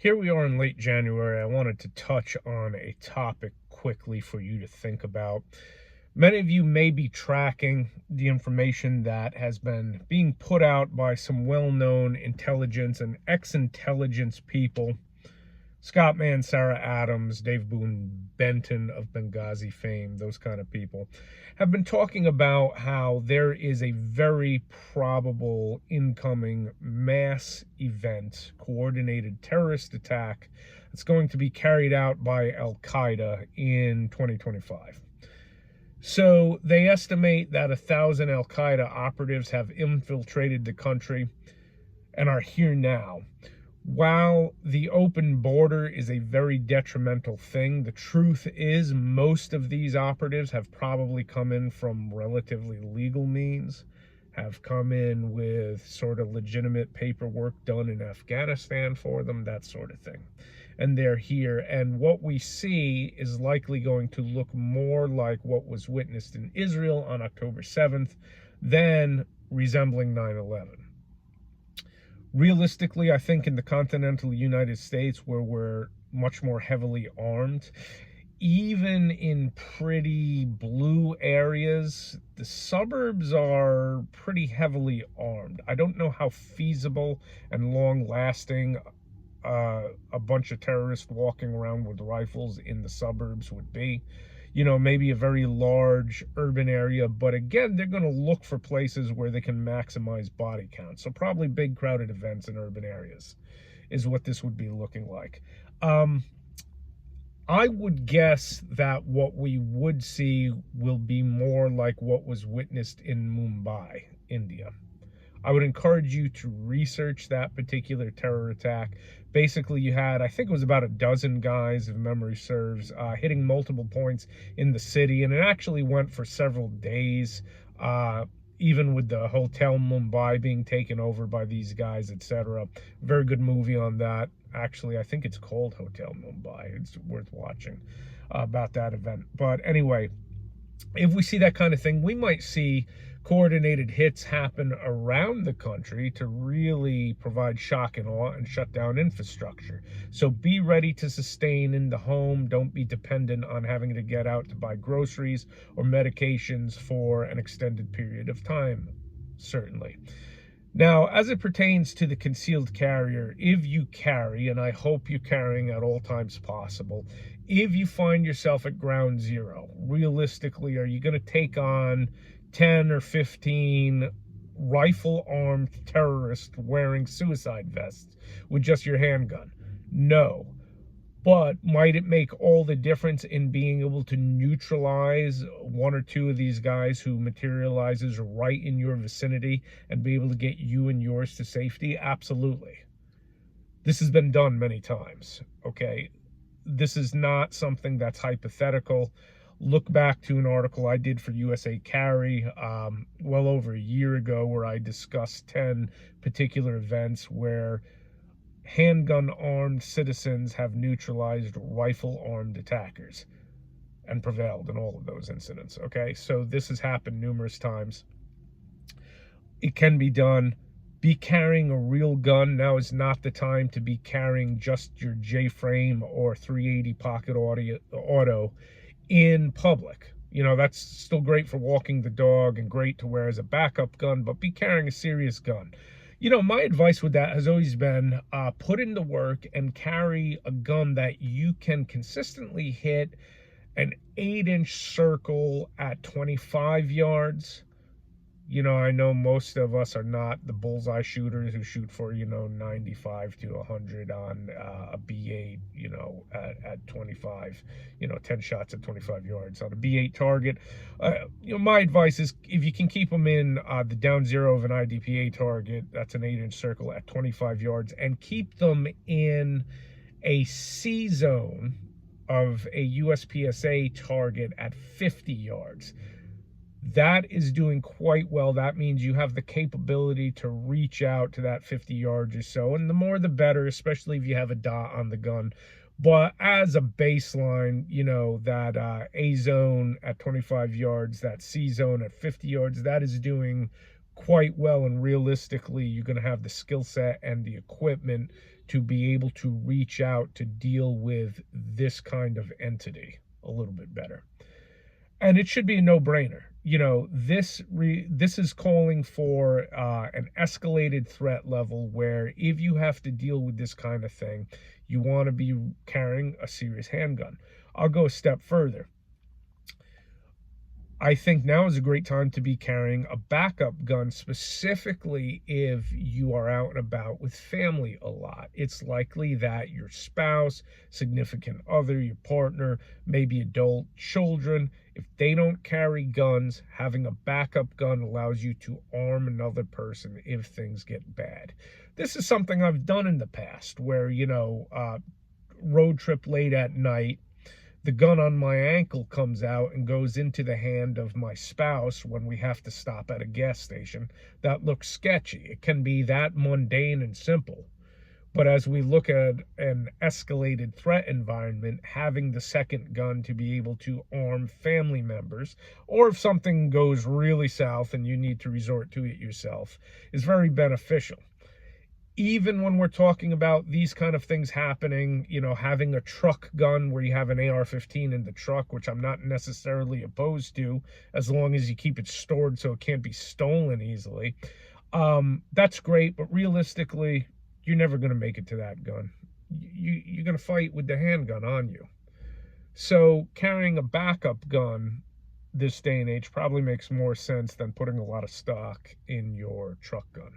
Here we are in late January. I wanted to touch on a topic quickly for you to think about. Many of you may be tracking the information that has been being put out by some well-known intelligence and ex-intelligence people. Scott Mann, Sarah Adams, Dave Boone Benton of Benghazi fame, those kind of people, have been talking about how there is a very probable incoming mass event, coordinated terrorist attack that's going to be carried out by Al-Qaeda in 2025. So they estimate that 1,000 Al-Qaeda operatives have infiltrated the country and are here now. While the open border is a very detrimental thing, the truth is most of these operatives have probably come in from relatively legal means, have come in with sort of legitimate paperwork done in Afghanistan for them, that sort of thing. And they're here. And what we see is likely going to look more like what was witnessed in Israel on October 7th than resembling 9/11. Realistically, I think in the continental United States, where we're much more heavily armed, even in pretty blue areas, the suburbs are pretty heavily armed. I don't know how feasible and long-lasting a bunch of terrorists walking around with rifles in the suburbs would be. You know, maybe a very large urban area, but again, they're going to look for places where they can maximize body count. So probably big crowded events in urban areas is what this would be looking like. I would guess that what we would see will be more like what was witnessed in Mumbai, India. I would encourage you to research that particular terror attack. Basically, you had, I think it was about a dozen guys, if memory serves, hitting multiple points in the city, and it actually went for several days, even with the Hotel Mumbai being taken over by these guys, etc. Very good movie on that. Actually, I think it's called Hotel Mumbai. It's worth watching about that event. But anyway, if we see that kind of thing, we might see coordinated hits happen around the country to really provide shock and awe and shut down infrastructure. So be ready to sustain in the home. Don't be dependent on having to get out to buy groceries or medications for an extended period of time, certainly. Now, as it pertains to the concealed carrier, if you carry, and I hope you're carrying at all times possible, if you find yourself at ground zero, realistically, are you going to take on 10 or 15 rifle-armed terrorists wearing suicide vests with just your handgun? No. But might it make all the difference in being able to neutralize one or two of these guys who materializes right in your vicinity and be able to get you and yours to safety? Absolutely. This has been done many times, okay? This is not something that's hypothetical. Look back to an article I did for USA Carry well over a year ago, where I discussed 10 particular events where handgun-armed citizens have neutralized rifle-armed attackers and prevailed in all of those incidents, okay? So this has happened numerous times. It can be done. Be carrying a real gun. Now is not the time to be carrying just your J-frame or 380 pocket auto in public. You know, that's still great for walking the dog and great to wear as a backup gun, but be carrying a serious gun. You know, my advice with that has always been put in the work and carry a gun that you can consistently hit an 8-inch circle at 25 yards. You know, I know most of us are not the bullseye shooters who shoot for, 95 to 100 on a B8, at 25, 10 shots at 25 yards on a B8 target. My advice is if you can keep them in the down zero of an IDPA target, that's an 8-inch circle at 25 yards, and keep them in a C zone of a USPSA target at 50 yards. That is doing quite well. That means you have the capability to reach out to that 50 yards or so. And the more the better, especially if you have a dot on the gun. But as a baseline, that A zone at 25 yards, that C zone at 50 yards, that is doing quite well, and realistically you're going to have the skill set and the equipment to be able to reach out to deal with this kind of entity a little bit better. And it should be a no-brainer. This is calling for an escalated threat level, where if you have to deal with this kind of thing, you want to be carrying a serious handgun. I'll go a step further. I think now is a great time to be carrying a backup gun, specifically if you are out and about with family a lot. It's likely that your spouse, significant other, your partner, maybe adult children, if they don't carry guns, having a backup gun allows you to arm another person if things get bad. This is something I've done in the past where, road trip late at night, the gun on my ankle comes out and goes into the hand of my spouse when we have to stop at a gas station. That looks sketchy. It can be that mundane and simple. But as we look at an escalated threat environment, having the second gun to be able to arm family members, or if something goes really south and you need to resort to it yourself, is very beneficial. Even when we're talking about these kind of things happening, having a truck gun where you have an AR-15 in the truck, which I'm not necessarily opposed to, as long as you keep it stored so it can't be stolen easily. That's great, but realistically, you're never going to make it to that gun. You're going to fight with the handgun on you. So carrying a backup gun this day and age probably makes more sense than putting a lot of stock in your truck gun.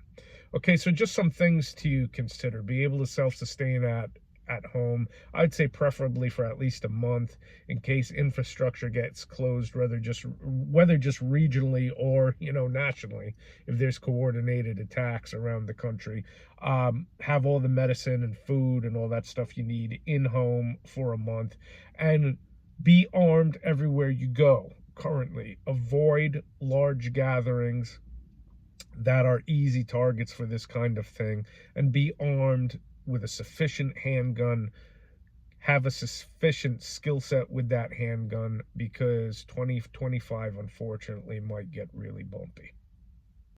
Okay, so just some things to consider. Be able to self-sustain at home. I'd say preferably for at least a month, in case infrastructure gets closed, whether just regionally or nationally, if there's coordinated attacks around the country. Have all the medicine and food and all that stuff you need in home for a month, and be armed everywhere you go. Currently, avoid large gatherings that are easy targets for this kind of thing, and be armed with a sufficient handgun. Have a sufficient skill set with that handgun, because 2025 unfortunately might get really bumpy.